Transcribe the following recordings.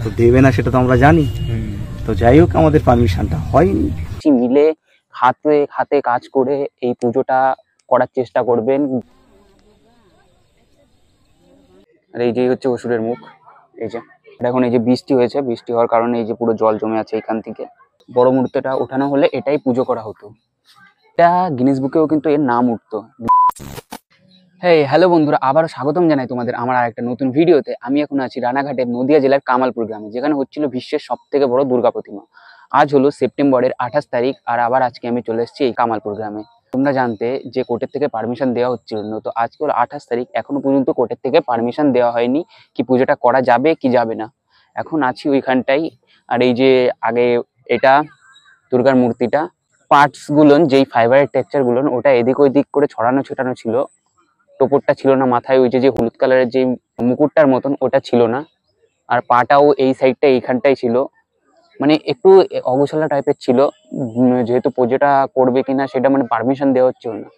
তো দেবে না সেটা তো আমরা জানি। তো যাই হোক আমাদের পারমিশনটা হয়নি। মিলে হাতে হাতে কাজ করে এই পুজোটা করার চেষ্টা করবেন। আর এই যে হচ্ছে অসুরের মুখ, এই যে এখন এই যে বৃষ্টি হয়েছে, বৃষ্টি হওয়ার কারণে এই যে পুরো জল জমে আছে এখান থেকে। বড় মূর্তিটা ওঠানো হলে এটাই পুজো করা হতো, এটা গিনেস বুকেও কিন্তু এর নাম উঠতো। হ্যালো বন্ধুরা, আবারও স্বাগতম জানাই তোমাদের আমার আর একটা নতুন ভিডিওতে। আমি এখন আছি রানাঘাটের নদিয়া জেলার কামালপুর গ্রামে, যেখানে হচ্ছিল বিশ্বের সব থেকে বড় দুর্গা প্রতিমা। আজ হলো সেপ্টেম্বরের 28 তারিখ, আর আবার আজকে আমি চলে এসেছি এই কামালপুর গ্রামে। তোমরা জানতে যে কোর্টের থেকে পারমিশন দেওয়া হচ্ছিল না, তো আজকে হলো 28 তারিখ, এখনো পর্যন্ত কোর্টের থেকে পারমিশন দেওয়া হয়নি কি পুজোটা করা যাবে কি যাবে না। এখন আছি ওইখানটাই। আর এই যে আগে এটা দুর্গার মূর্তিটা পার্টস গুলো, যেই ফাইবারের টেক্সচার গুলো ওটা এদিক ওইদিক করে ছড়ানো ছোটানো ছিল, টোপরটা ছিল না মাথায়, ওই যে হলুদ কালারের যে মুকুটটার মতন ওটা ছিল না। আর পাটাও এই সাইডটা এইখানটাই ছিল, মানে একটু অগোছালা টাইপের ছিল। যেহেতু পুজোটা করবে কিনা সেটা মানে পারমিশন দেওয়া হচ্ছিল না।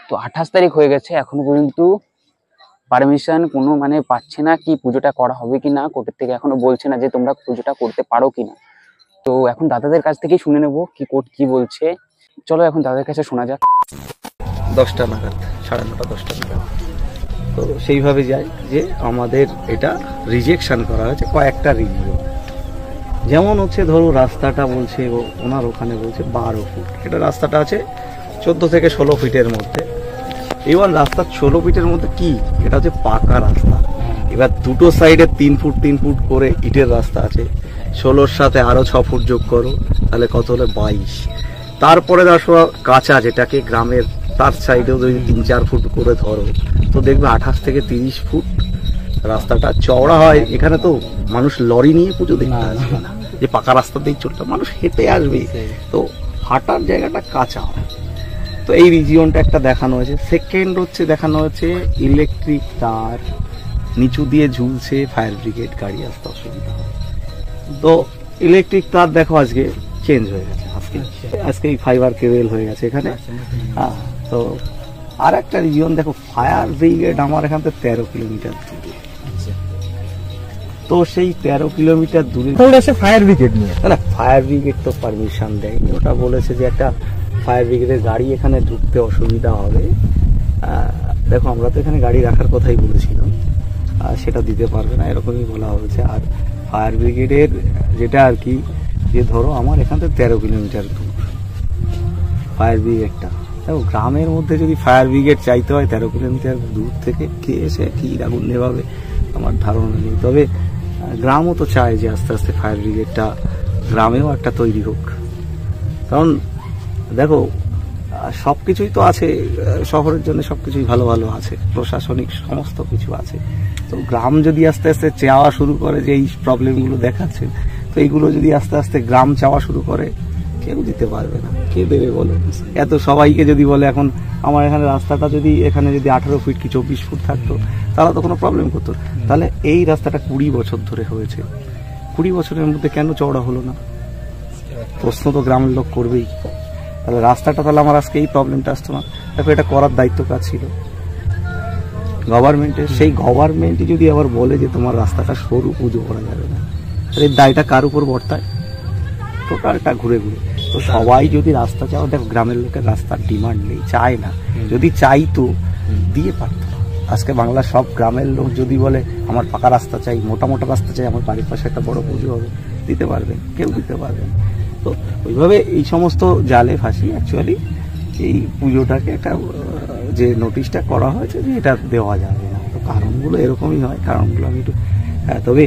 তো 28 তারিখ হয়ে গেছে, এখনো পর্যন্ত পারমিশন কোনো মানে পাচ্ছে না কি পুজোটা করা হবে কিনা। কোর্টের থেকে এখনো বলছে না যে তোমরা পুজোটা করতে পারো কিনা। তো এখন দাদাদের কাছ থেকেই শুনে নেবো কি কোর্ট কি বলছে। চলো এখন দাদাদের কাছে শোনা যাক। 10টা নাগাদ, 9:30 10টা নাগাদ তো সেইভাবে যায় যে আমাদের এটা রিজেকশন করা হয়েছে কয়েকটা রিভিউ। যেমন হচ্ছে ধরো রাস্তাটা বলছে ওনার ওখানে বলছে 12 ফুট, এটা রাস্তাটা আছে 14 থেকে 16 ফিটের মধ্যে। এবার রাস্তা 16 ফিটের মধ্যে কি, এটা হচ্ছে পাকা রাস্তা। এবার দুটো সাইডে 3 ফুট 3 ফুট করে ইটের রাস্তা আছে, 16-র সাথে আরো 6 ফুট যোগ করো তাহলে কত হলো 22। তারপরে দেখো কাঁচা যেটাকে গ্রামের তার সাইডেও যদি 3-4 ফুট করে ধরো তো দেখবে 28 থেকে 30 ফুট রাস্তাটা চওড়া হয়। এখানে তো মানুষ লরি নিয়ে পুজো দেখতে আসবে না যে পাকা রাস্তা দিয়ে চলতে, মানুষ হেঁটে আসবে, তো হাঁটার জায়গাটা কাঁচা হয়। তো এই রিজিয়নটা একটা দেখানো হয়েছে। সেকেন্ড হচ্ছে দেখানো হচ্ছে ইলেকট্রিক তার নিচু দিয়ে ঝুলছে, ফায়ার ব্রিগেড গাড়ি আসতে অসুবিধা হয়। তো ইলেকট্রিক তার দেখো আজকে চেঞ্জ হয়ে গেছে, আজকে ফাইবার কেবল হয়ে গেছে এখানে। তো আর একটা রিজিয়ন দেখো ফায়ার ব্রিগেড আমার এখান থেকে 13 কিলোমিটার দূরে। তো সেই 13 কিলোমিটার দূরে ফায়ার ব্রিগেড নিয়ে না, ফায়ার ব্রিগেড তো পারমিশন দেয়নি। ওটা বলেছে যে একটা ফায়ার ব্রিগেডের গাড়ি এখানে ঢুকতে অসুবিধা হবে। দেখো আমরা তো এখানে গাড়ি রাখার কথাই বলেছিলাম, সেটা দিতে পারবে না এরকমই বলা হয়েছে। আর ফায়ার ব্রিগেডের যেটা আর কি, যে ধরো আমার এখান থেকে 13 কিলোমিটার দূর ফায়ার ব্রিগেডটা। দেখো গ্রামের মধ্যে যদি ফায়ার ব্রিগেড চাইতে হয় 13 কিলোমিটার দূর থেকে, কে এসে কি আগুন নেভাবে আমার ধারণা নেই। তবে গ্রামও তো চায় যে আস্তে আস্তে ফায়ার ব্রিগেডটা গ্রামেও একটা তৈরি হোক। কারণ দেখো সবকিছুই তো আছে, শহরের জন্য সবকিছুই ভালো ভালো আছে, প্রশাসনিক সমস্ত কিছু আছে। তো গ্রাম যদি আস্তে আস্তে চাওয়া শুরু করে যে এই প্রবলেমগুলো দেখাচ্ছে, তো এইগুলো যদি আস্তে আস্তে গ্রাম চাওয়া শুরু করে, কেউ দিতে পারবে না, কে দেবে বলো? এত সবাইকে যদি বলে এখন আমার এখানে রাস্তাটা যদি এখানে যদি 18 ফিট কি 24 ফুট থাকতো তাহলে তো কোনো প্রবলেম করতো। তাহলে এই রাস্তাটা 20 বছর ধরে হয়েছে, 20 বছরের মধ্যে কেন চওড়া হলো না? প্রশ্ন তো গ্রামের লোক করবেই। তাহলে রাস্তাটা তাহলে আমার আজকে এই প্রবলেমটা আসতো না। দেখো এটা করার দায়িত্ব কাজ ছিল গভর্নমেন্টের। সেই গভর্নমেন্টই যদি আবার বলে যে তোমার রাস্তাটা সরু, পুজো করা যাবে না, তাহলে এই দায়টা কার উপর বর্তায়? টোটালটা ঘুরে ঘুরে। তো সবাই যদি রাস্তা চাও, দেখো গ্রামের লোকের রাস্তার ডিমান্ড নেই, চায় না। যদি চাইতো দিয়ে পারতো। আজকে বাংলার সব গ্রামের লোক যদি বলে আমার পাকা রাস্তা চাই, মোটা মোটা রাস্তা চাই, আমার বাড়ির পাশে একটা বড় পুজো হবে, দিতে পারবেন? কেউ দিতে পারবেন। তো ওইভাবে এই সমস্ত জালে ফাঁসি অ্যাকচুয়ালি এই পুজোটাকে একটা যে নোটিশটা করা হয়েছে যে এটা দেওয়া যাবে না। তো কারণগুলো এরকমই হয়, কারণগুলো আমি একটু তবে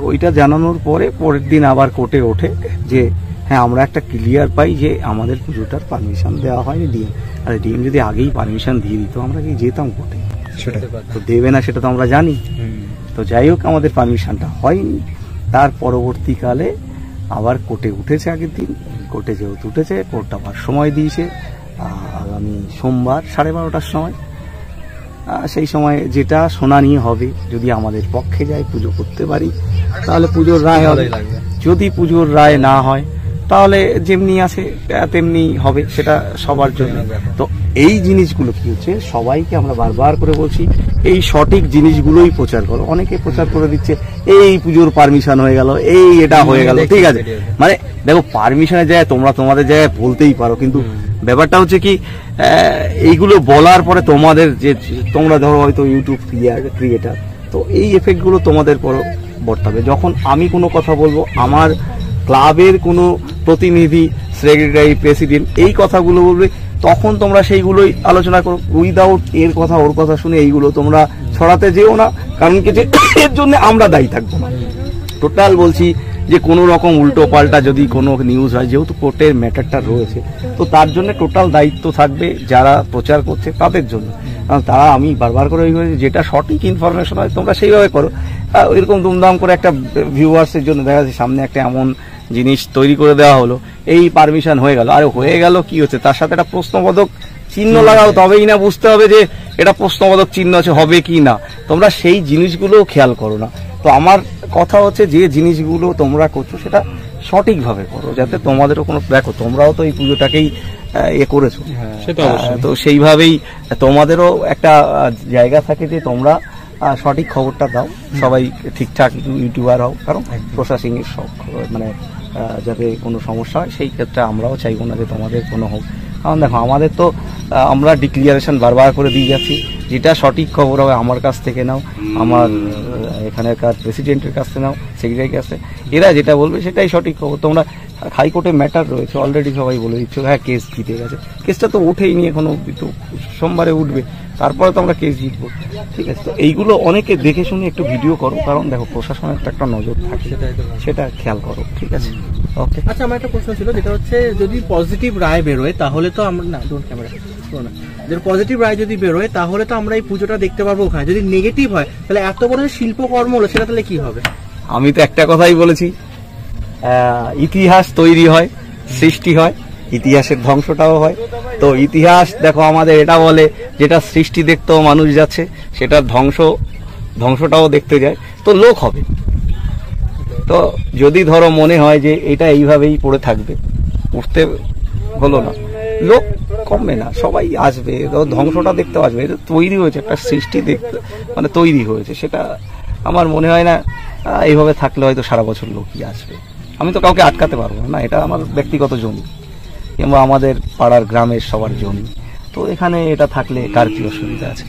ওইটা জানানোর পরে পরের দিন আবার কোর্টে ওঠে যে হ্যাঁ আমরা একটা ক্লিয়ার পাই যে আমাদের পুজোটার পারমিশন দেওয়া হয়নি ডিএম। আর ডিএম যদি আগেই পারমিশন দিয়ে দিত আমরা কি যেতাম কোর্টে? তো দেবে না সেটা তো আমরা জানি। তো যাই হোক আমাদের পারমিশনটা হয়নি। তার পরবর্তীকালে আবার কোর্টে উঠেছে, আগের দিন কোর্টে যেহেতু উঠেছে, কোর্ট আবার সময় দিয়েছে আগামী সোমবার 12:30টার সময়। সেই সময় যেটা শুনানি হবে, যদি আমাদের পক্ষে যায় পুজো করতে পারি তাহলে পুজোর রায় হবে। যদি পুজোর রায় না হয় তাহলে যেমনি আছে তেমনি হবে, সেটা সবার জন্য। তো এই জিনিসগুলো কি হচ্ছে, সবাইকে আমরা বারবার করে বলছি এই সঠিক জিনিসগুলোই প্রচার করো। অনেকে প্রচার করে দিচ্ছে এই পুজোর পারমিশন হয়ে গেল, এই এটা হয়ে গেল, ঠিক আছে। মানে দেখো পারমিশনের জায়গায় তোমরা তোমাদের জায়গায় বলতেই পারো, কিন্তু ব্যাপারটা হচ্ছে কি এইগুলো বলার পরে তোমাদের যে তোমরা ধরো হয়তো ইউটিউব ক্রিয়েটার, তো এই এফেক্টগুলো তোমাদের পর বর্তাবে। যখন আমি কোনো কথা বলবো, আমার ক্লাবের কোনো প্রতিনিধি, সেক্রেটারি, প্রেসিডেন্ট এই কথাগুলো বলবে, তখন তোমরা সেইগুলোই আলোচনা করো। উইদাউট এর কথা ওর কথা শুনে এইগুলো তোমরা ছড়াতে যেও না, কারণ কি যে এর জন্য আমরা দায়ী থাকবো না। টোটাল বলছি যে কোনো রকম উল্টো পাল্টা যদি কোনো নিউজ হয়, যেহেতু কোর্টের ম্যাটারটা রয়েছে, তো তার জন্য টোটাল দায়িত্ব থাকবে যারা প্রচার করছে তাদের জন্য। কারণ তারা, আমি বারবার করে যেটা সঠিক ইনফরমেশন হয় তোমরা সেইভাবে করো। এরকম দুমদাম করে একটা ভিউয়ার্সের জন্য দেখা যাচ্ছে সামনে একটা এমন জিনিস তৈরি করে দেওয়া হলো, এই পারমিশন হয়ে গেল, আরে হয়ে গেল কি হচ্ছে, তার সাথে একটা প্রশ্নবোধক চিহ্ন লাগাও, তবেই না বুঝতে হবে যে এটা প্রশ্নবোধক চিহ্ন আছে, হবে কি না। তোমরা সেই জিনিসগুলো খেয়াল করো না। তো আমার কথা হচ্ছে যে জিনিসগুলো তোমরা করছো সেটা সঠিকভাবে করো, যাতে তোমাদেরও কোনো, দেখো তোমরাও তো এই পুজোটাকেই করেছো, তো সেইভাবেই তোমাদেরও একটা জায়গা থাকে যে তোমরা সঠিক খবরটা দাও, সবাই ঠিকঠাক ইউটিউবার হও। কারণ প্রশাসনিক সব মানে যাতে কোনো সমস্যা হয় সেই ক্ষেত্রে আমরাও চাইবো না যে তোমাদের কোনো হোক। কারণ দেখো আমাদের তো আমরা ডিক্লিয়ারেশন বারবার করে দিয়ে যাচ্ছি, যেটা সঠিক খবর হবে আমার কাছ থেকে নাও, আমার এখানকার প্রেসিডেন্টের কাছ থেকে নাও, সেক্রেটারির কাছ থেকে, এরা যেটা বলবে সেটাই সঠিক খবর। তোমরা হাইকোর্টে ম্যাটার রয়েছে অলরেডি, সবাই বলে দিচ্ছ হ্যাঁ কেস জিতে গেছে, কেসটা তো উঠেই নি এখনো, তো সোমবারে উঠবে, তারপরে তো আমরা কেস জিতবো, ঠিক আছে। তো এইগুলো অনেকে দেখে শুনে একটু ভিডিও করো, কারণ দেখো প্রশাসনের তো একটা নজর থাকে, সেটা খেয়াল করো, ঠিক আছে। ওকে, আচ্ছা, আমার একটা প্রশ্ন ছিল, যেটা হচ্ছে যদি পজিটিভ রায় বেরোয় তাহলে তো আমরা, না ডোন্ট ক্যামেরা শোনো না, যদি পজিটিভ রায় যদি বেরোয় তাহলে তো আমরা এই পুজোটা দেখতে পারবো ওখানে। যদি নেগেটিভ হয় তাহলে এত বড় যে শিল্পকর্ম হলো সেটা তাহলে কি হবে? আমি তো একটা কথাই বলেছি, ইতিহাস তৈরি হয়, সৃষ্টি হয়, ইতিহাসের ধ্বংসটাও হয়। তো ইতিহাস দেখো আমাদের এটা বলে, যেটা সৃষ্টি দেখতেও মানুষ যাচ্ছে, সেটা ধ্বংসটাও দেখতে যায়, তো লোক হবে। তো যদি ধরো মনে হয় যে এটা এইভাবেই পড়ে থাকবে, উঠতে হলো না, লোক কমবে না, সবাই আসবে, ধ্বংসটা দেখতেও আসবে। এটা তৈরি হয়েছে, একটা সৃষ্টি দেখতে মানে তৈরি হয়েছে, সেটা আমার মনে হয় না এইভাবে থাকলে হয়তো সারা বছর লোকই আসবে। আমি তো কাউকে আটকাতে পারবো না, এটা আমার ব্যক্তিগত জমি কিংবা আমাদের পাড়ার গ্রামের সবার জমি। তো এখানে এটা থাকলে কার কি অসুবিধা আছে?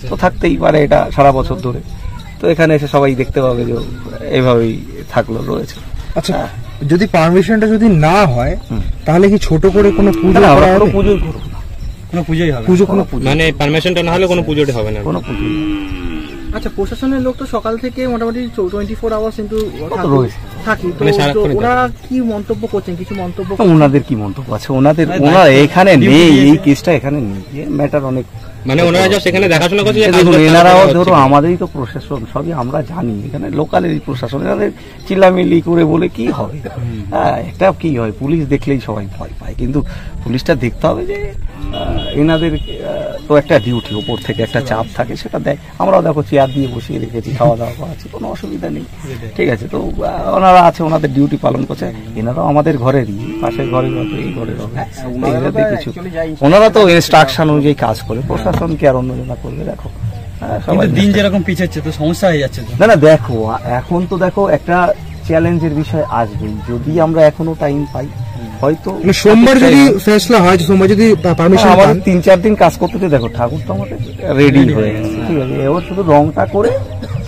তো থাকতেই পারে এটা সারা বছর ধরে, তো এখানে এসে সবাই দেখতে পাবে যে এইভাবেই থাকলো, রয়েছে। আচ্ছা, যদি পারমিশনটা যদি না হয় তাহলে কি ছোট করে কোনো পুজো না, করা আমরা কোনো হবে? পুজোই করবো না, কোনো পুজোই হবে না? কোনো পুজো মানে পারমিশনটা না হলে কোনো পুজোটা হবে না। কোনো পুজো আচ্ছা, প্রশাসনের লোক তো সকাল থেকে মোটামুটি 24 আওয়ার্স কিন্তু রয়েছে। থাকি, তো মানে সারাক্ষণ ওনারা কি মন্তব্য করছেন? কিছু মন্তব্য ওনাদের কি মন্তব্য আছে? ওনারা এখানে নেই, এই কেসটা এখানে নেই, ম্যাটার অনেক, মানে ওনারা যা সেখানে দেখাশোনা করছে যে দেখুন কাজটা এনারাও হচ্ছে ধরো কিনা। আমাদেরই তো প্রশাসন, সবই আমরা জানি, এখানে লোকালেরই প্রশাসন, এনাদের চিল্লামিল্লি করে বলে কি হবে? একটা কি হয়, পুলিশ দেখলেই সবাই ভয় পায়, কিন্তু পুলিশটা দেখতে হবে যে এনাদের তো একটা ডিউটি, ওপর থেকে একটা চাপ থাকে, সেটা দেয়। আমরাও দেখো চেয়ার দিয়ে বসিয়ে রেখেছি, খাওয়া দাওয়া করাচ্ছি, কোনো অসুবিধা নেই, ঠিক আছে। তো ওনারা আছে, ওনাদের ডিউটি পালন করছে, এনারাও আমাদের ঘরেরই, পাশের ঘরের হবে, এই ঘরের হবে, এনাদের কিছু, ওনারা তো ইনস্ট্রাকশন অনুযায়ী কাজ করে, প্রশাসন কি আর অন্যজনা করবে? দেখো সবাই দিন যেরকম পিছাচ্ছে তো সমস্যা হয়ে যাচ্ছে। না না, দেখো এখন তো দেখো একটা চ্যালেঞ্জের বিষয় আসবেই, যদি আমরা এখনো টাইম পাই, হয়তো সোমবার যদি ফেসলা হয়, সোমবার যদি পারমিশন আমাদের 3-4 দিন কাজ করতে তো, দেখো ঠাকুর তো আমাদের রেডি হয়ে গেছে, ঠিক আছে। এবার শুধু রংটা করে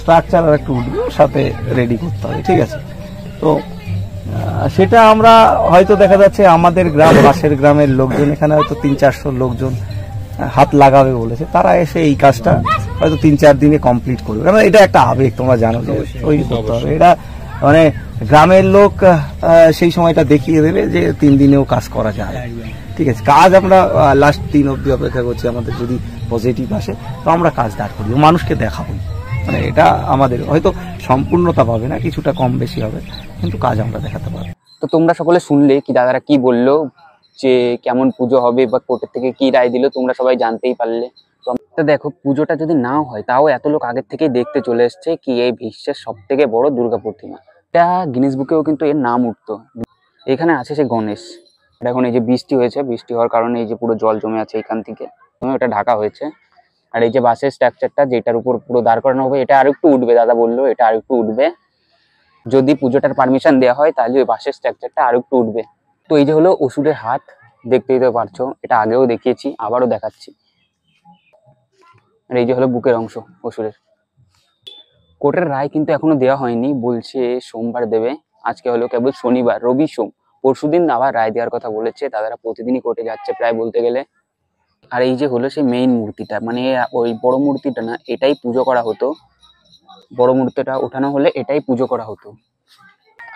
স্ট্রাকচার আর একটু উঠবে, সাথে রেডি করতে হবে, ঠিক আছে। তো সেটা আমরা হয়তো দেখা যাচ্ছে আমাদের গ্রাম, পাশের গ্রামের লোকজন, এখানে হয়তো 300-400 লোকজন হাত লাগাবে বলেছে, তারা এসে এই কাজটা হয়তো 3-4 দিনে কমপ্লিট করবে। কারণ এটা একটা আবেগ, তোমরা জানো যে তৈরি করতে হবে, এটা মানে গ্রামের লোক সেই সময়টা দেখিয়ে দেবে যে 3 দিনেও কাজ করা যায়, ঠিক আছে। কাজ আমরা লাস্ট 3 অবধি অপেক্ষা করছি, আমাদের যদি পজিটিভ আসে তো আমরা কাজ দাঁড় করি, মানুষকে দেখাবো, মানে এটা আমাদের হয়তো সম্পূর্ণতা পাবে না, কিছুটা কম বেশি হবে, কিন্তু কাজ আমরা দেখাতে পারবো। তো তোমরা সকলে শুনলে কি দাদারা কি বললো, যে কেমন পুজো হবে বা কোর্টের থেকে কি রায় দিল, তোমরা সবাই জানতেই পারলে। তো দেখো পুজোটা যদি নাও হয়, তাও এত লোক আগের থেকেই দেখতে চলে এসছে কি এই বিশ্বের সব থেকে বড় দুর্গা প্রতিমা, এটা গিনেস বুকেও কিন্তু এর নাম উঠতো। এখানে আছে সে গণেশ। এটা এখন এই যে বৃষ্টি হয়েছে, বৃষ্টি হওয়ার কারণে এই যে পুরো জল জমে আছে এখান থেকে, এটা ঢাকা হয়েছে। আর এই যে বাসের স্ট্রাকচারটা যেটার উপর পুরো দাঁড় করানো হবে, এটা আর একটু উঠবে, দাদা বললো এটা আর একটু উঠবে। যদি পুজোটার পারমিশন দেওয়া হয় তাহলে ওই বাসের স্ট্রাকচারটা আর একটু উঠবে। তো এই যে হলো অসুরের হাত, দেখতেই তো পারছো, এটা আগেও দেখিয়েছি, আবারও দেখাচ্ছি। আর এই যে হলো বুকের অংশ অসুরের। কোর্টের রায় কিন্তু এখনো দেওয়া হয়নি, বলছে সোমবার দেবে। আজকে হলো কেবল শনিবার, রবি সোম, পরশুদিন আবার রায় দেওয়ার কথা বলেছে। দাদারা প্রতিদিনই কোর্টে যাচ্ছে প্রায় বলতে গেলে। আর এই যে হলো সেই মেইন মূর্তিটা, মানে ওই বড় মূর্তিটা না, এটাই পুজো করা হতো। বড় মূর্তিটা ওঠানো হলে এটাই পুজো করা হতো।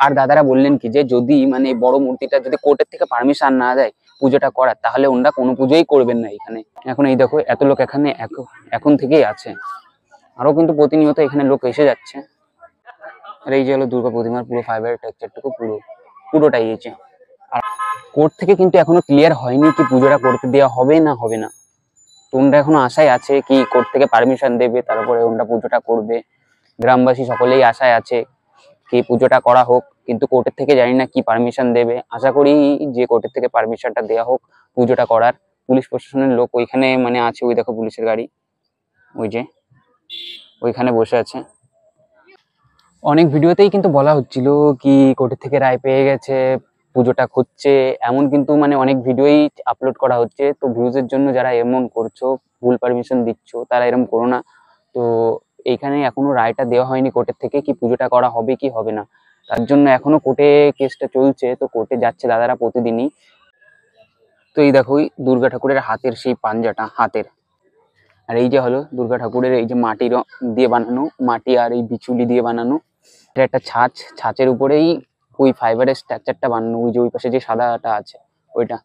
আর দাদারা বললেন কি যে যদি মানে বড় মূর্তিটা যদি কোর্টের থেকে পারমিশন না দেয় পুজোটা করার, তাহলে ওনারা কোনো পুজোই করবেন না এখানে। এখন এই দেখো এত লোক এখানে এখন থেকেই আছে, আরো কিন্তু প্রতিনিয়ত এখানে লোক এসে যাচ্ছে। আর এই যে হলো দুর্গা প্রতিমার পুরো ফাইবারের টেক্সচারটুকু পুরোটাই এসেছে। আর কোর্ট থেকে কিন্তু এখনো ক্লিয়ার হয়নি কি পুজোটা করতে দেওয়া হবে না হবে না। তো ওনারা এখনো আশায় আছে কি কোর্ট থেকে পারমিশন দেবে, তারপরে ওনারা পুজোটা করবে। গ্রামবাসী সকলেই আশায় আছে কি পুজোটা করা হোক, কিন্তু কোর্টের থেকে জানি না কি পারমিশন দেবে। আশা করি যে কোর্টের থেকে পারমিশনটা দেওয়া হোক পুজোটা করার। পুলিশ প্রশাসনের লোক ওইখানে মানে আছে, ওই দেখো পুলিশের গাড়ি ওই যে ওইখানে বসে আছে। অনেক ভিডিওতেই কিন্তু বলা হচ্ছিল কি কোর্টের থেকে রায় পেয়ে গেছে, পুজোটা হচ্ছে, এমন কিন্তু মানে অনেক ভিডিওই আপলোড করা হচ্ছে। তো ভিউজের জন্য যারা এমন করছো, ভুল পারমিশন দিচ্ছ, তারা এরকম করো না। তো এইখানে এখনো রায়টা দেওয়া হয়নি কোর্টের থেকে কি পুজোটা করা হবে কি হবে না, তার জন্য এখনো কোর্টে কেসটা চলছে। তো কোর্টে যাচ্ছে দাদারা প্রতিদিনই। তো এই দেখো দুর্গা ঠাকুরের হাতের সেই পাঞ্জাটা হাতের। আর এই যে হলো দুর্গা ঠাকুরের এই যে মাটির দিয়ে বানানো, মাটি আর এই বিচুলি দিয়ে বানানো। এটা একটা ছাঁচের উপরেই ওই ফাইবারের স্ট্রাকচারটা বানানো, ওই যে ওই পাশে যে সাদাটা আছে ওইটা।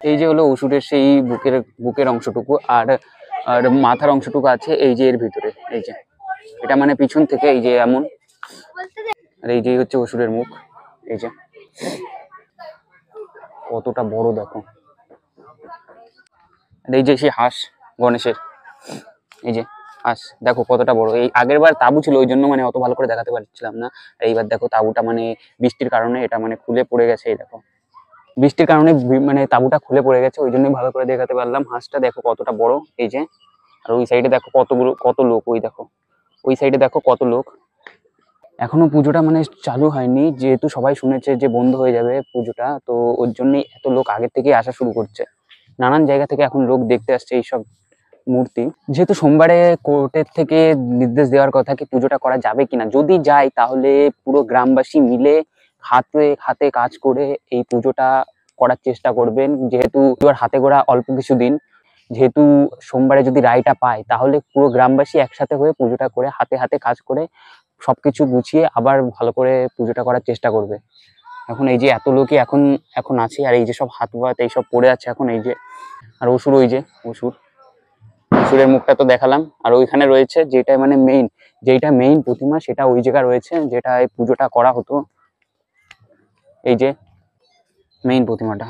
এই যে হলো অসুরের সেই বুকের অংশটুকু, আর আর মাথার অংশটুকু আছে এই যে এর ভিতরে। এই যে এটা মানে পিছন থেকে এই যে এমন, আর এই যে হচ্ছে অসুরের মুখ। এই যে কতটা বড় দেখো। আর এই যে সেই হাঁস গণেশের, এই যে হাঁস দেখো কতটা বড়। এই আগের বার তাবু ছিল ওই জন্য মানে অত ভালো করে দেখাতে পারছিলাম না। এইবার দেখো তাবুটা মানে বৃষ্টির কারণে এটা মানে খুলে পড়ে গেছে। এই দেখো বৃষ্টির কারণে মানে তাবুটা খুলে পড়ে গেছে, ওই জন্যই ভালো করে দেখাতে পারলাম। হাঁসটা দেখো কতটা বড়। এই যে আর ওই সাইডে দেখো কত লোক, ওই দেখো ওই সাইডে দেখো কত লোক। এখনো পুজোটা মানে চালু হয়নি, যেহেতু সবাই শুনেছে যে বন্ধ হয়ে যাবে পুজোটা, তো ওর জন্যই এত লোক আগের থেকেই আসা শুরু করছে। নানান জায়গা থেকে এখন লোক দেখতে আসছে এইসব মূর্তি। যেহেতু সোমবারে কোর্টের থেকে নির্দেশ দেওয়ার কথা কি পুজোটা করা যাবে কিনা, যদি যায় তাহলে পুরো গ্রামবাসী মিলে হাতে হাতে কাজ করে এই পুজোটা করার চেষ্টা করবেন। যেহেতু হাতে গোড়া অল্প কিছু দিন, যেহেতু সোমবারে যদি রায়টা পায় তাহলে পুরো গ্রামবাসী একসাথে হয়ে পুজোটা করে হাতে হাতে কাজ করে সবকিছু গুছিয়ে আবার ভালো করে পুজোটা করার চেষ্টা করবে। এখন এই যে এত লোকই এখন আছে, আর এই যে সব হাত এইসব পড়ে আছে এখন। এই যে আর অসুর, ওই যে অসুরের মুখটা তো দেখালাম। আর ওইখানে রয়েছে যেটা মানে মেইন প্রতিমা, সেটা ওই জায়গায় রয়েছে যেটা এই পুজোটা করা হতো। এই যে মেইন প্রতিমাটা,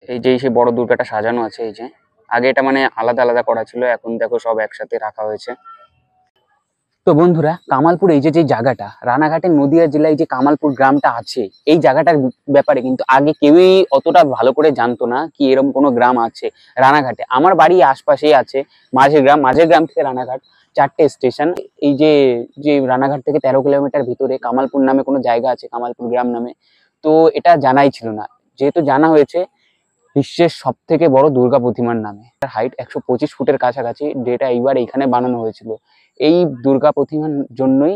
এই যে সেই বড় দুর্গাটা সাজানো আছে। এই যে আগে এটা মানে আলাদা আলাদা করা ছিল, এখন দেখো সব একসাথে রাখা হয়েছে। তো বন্ধুরা, কামালপুর এই যে জায়গাটা, রানাঘাটের নদিয়া জেলায় যে কামালপুর গ্রামটা আছে, এই জায়গাটার ব্যাপারে কিন্তু আগে কেউই অতটা ভালো করে জানতো না কি এরকম কোনো গ্রাম আছে রানাঘাটে। আমার বাড়ি আশপাশেই আছে মাঝের গ্রাম থেকে রানাঘাট 4টে স্টেশন। এই যে রানাঘাট থেকে 13 কিলোমিটার ভিতরে কামালপুর নামে কোনো জায়গা আছে, কামালপুর গ্রাম নামে। তো এটা জানাই ছিল না, যেহেতু জানা হয়েছে বিশ্বের সব থেকে বড় দুর্গা প্রতিমার নামে। হাইট 125 ফুটের কাছাকাছি, যেটা এইবার এইখানে বানানো হয়েছিল। এই দুর্গা প্রতিমার জন্যই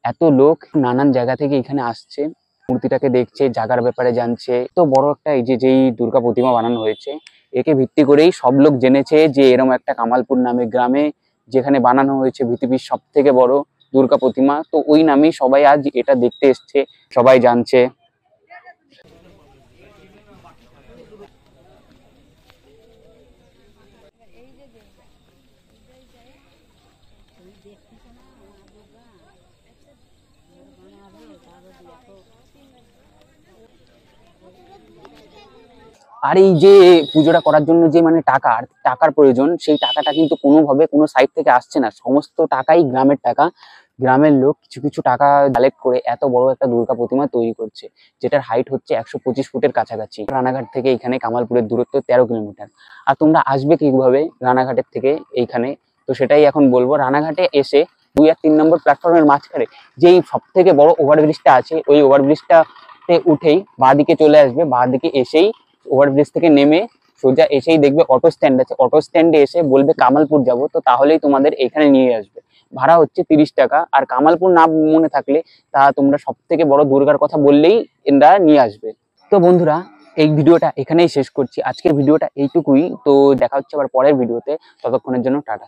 এত লোক নানান জায়গা থেকে এখানে আসছে, মূর্তিটাকে দেখছে, জায়গার ব্যাপারে জানছে। তো বড় একটা এই যেই দুর্গা প্রতিমা বানানো হয়েছে, একে ভিত্তি করেই সব লোক জেনেছে যে এরকম একটা কামালপুর নামে গ্রামে যেখানে বানানো হয়েছে পৃথিবীর সব থেকে বড় দুর্গা প্রতিমা। তো ওই নামেই সবাই আজ এটা দেখতে এসছে, সবাই জানছে। আর এই যে পুজোটা করার জন্য যে মানে টাকার প্রয়োজন, সেই টাকাটা কিন্তু কোনোভাবে কোনো সাইড থেকে আসছে না, সমস্ত টাকাই গ্রামের টাকা। গ্রামের লোক কিছু কিছু টাকা কালেক্ট করে এত বড় একটা দুর্গা প্রতিমা তৈরি করছে, যেটার হাইট হচ্ছে 125 ফুটের কাছাকাছি। রানাঘাট থেকে এখানে কামালপুরের দূরত্ব 13 কিলোমিটার। আর তোমরা আসবে কিভাবে রানাঘাটের থেকে এইখানে, তো সেটাই এখন বলবো। রানাঘাটে এসে 2 আর 3 নম্বর প্ল্যাটফর্মের মাঝখানে যেই সব থেকে বড় ওভারব্রিজটা আছে, ওই ওভারব্রিজটাতে উঠেই বাঁ দিকে চলে আসবে। বাঁ দিকে এসেই ওভারব্রিজ থেকে নেমে সোজা এসেই দেখবে অটো স্ট্যান্ড আছে, অটো স্ট্যান্ডে এসে বলবে কামালপুর যাব, তো তাহলেই তোমাদের এখানে নিয়ে আসবে। ভাড়া হচ্ছে 30 টাকা। আর কামালপুর না মনে থাকলে তা তোমরা সব থেকে বড় দুর্গার কথা বললেই এরা নিয়ে আসবে। তো বন্ধুরা, এই ভিডিওটা এখানেই শেষ করছি। আজকের ভিডিওটা এইটুকুই। তো দেখা হচ্ছে আবার পরের ভিডিওতে। ততক্ষণের জন্য টাটা।